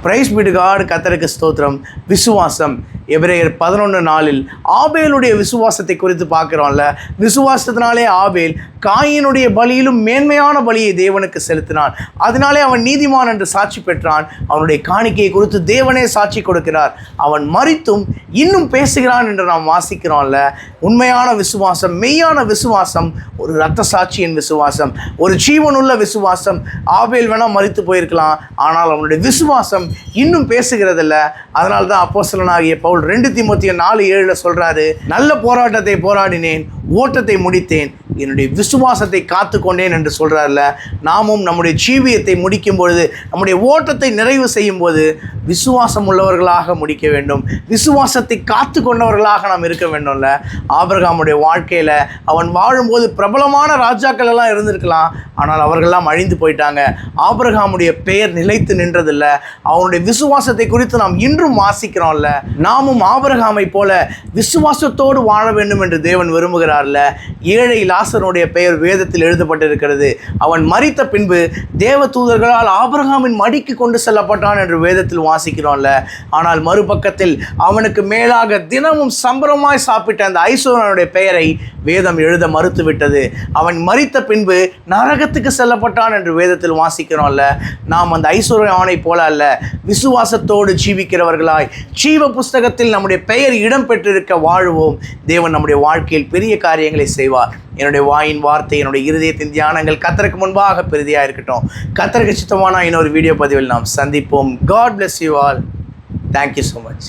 Price B to God. கர்த்தருக்கு ஸ்தோத்திரம். விசுவாசம். எபிரேயர் 11:4 ஆபேலுடைய விசுவாசத்தை குறித்து பார்க்கிறோம்ல. விசுவாசத்தினாலே ஆபேல் காயினுடைய பலியிலும் மேன்மையான பலியை தேவனுக்கு செலுத்தினான். அதனாலே அவன் நீதிமான் என்று சாட்சி பெற்றான். அவனுடைய காணிக்கையை குறித்து தேவனே சாட்சி கொடுக்கிறார். அவன் மரித்தும் இன்னும் பேசுகிறான் என்று நாம் வாசிக்கிறோம்ல. உண்மையான விசுவாசம், மெய்யான விசுவாசம், ஒரு இரத்த சாட்சியின் விசுவாசம், ஒரு ஜீவனுள்ள விசுவாசம். ஆபேல் வேணால் மரித்து போயிருக்கலாம், ஆனால் அவனுடைய விசுவாசம் இன்னும் பேசுகிறதில்ல. அதனால தான் அப்போஸ்தலனாகிய பவுல் 2 தீமோத்தேயு 4:7 சொல்றாரு, நல்ல போராட்டத்தை போராடினேன், ஓட்டத்தை முடித்தேன், என்னுடைய விசுவாசத்தை காத்து கொண்டேன் என்று சொல்கிறார்ல. நாமும் நம்முடைய ஜீவியத்தை முடிக்கும் பொழுது, நம்முடைய ஓட்டத்தை நிறைவு செய்யும் போது விசுவாசம் உள்ளவர்களாக முடிக்க வேண்டும். விசுவாசத்தை காத்து கொண்டவர்களாக நாம் இருக்க வேண்டும்ல. ஆபிரகாமுடைய வாழ்க்கையில் அவன் வாழும்போது பிரபலமான ராஜாக்கள் எல்லாம் இருந்திருக்கலாம், ஆனால் அவர்களெல்லாம் அழிந்து போயிட்டாங்க. ஆபிரகாமுடைய பெயர் நிலைத்து நின்றதில்லை. அவனுடைய விசுவாசத்தை குறித்து நாம் இன்றும் வாசிக்கிறோம்ல. நாமும் ஆபிரகாமை போல விசுவாசத்தோடு வாழ வேண்டும் என்று தேவன் விரும்புகிறார்ல. ஏழை லாசருடைய பெயர் வேதத்தில் எழுதப்பட்டிருக்கிறது. அவன் மரித்த பின்பு தேவ தூதர்களால் ஆபிரகாமின் மடிக்கு கொண்டு செல்லப்பட்டான் என்று வேதத்தில் வாசிக்கிறோம்ல. ஆனால் மறுபக்கத்தில் அவனுக்கு மேலாக தினமும் சம்பரமாய் சாப்பிட்ட அந்த ஐஸ்வர்யனுடைய பெயரை வேதம் எழுத மறுத்துவிட்டது. அவன் மரித்த பின்பு நரகத்துக்கு செல்லப்பட்டான் என்று வேதத்தில் வாசிக்கிறோம்ல. நாம் அந்த ஐஸ்வர்யனை போல அல்ல, விசுவாசத்தோடு ஜீவிக்கிறவர்களாய் ஜீவ புஸ்தகத்தில் நம்முடைய பெயர் இடம் பெற்றிருக்க வாழுவோம். தேவன் நம்முடைய வாழ்க்கையில் பெரிய காரியங்களை செய்வார். என்னுடைய வாயின் வார்த்தை, என்னுடைய இருதயத்தின் தியானங்கள் கர்த்தருக்கு முன்பாக பெரிதியாக இருக்கட்டும். கர்த்தருக்கு சித்தமான இன்னொரு வீடியோ பதிவில் நாம் சந்திப்போம். God bless you all. Thank you so much.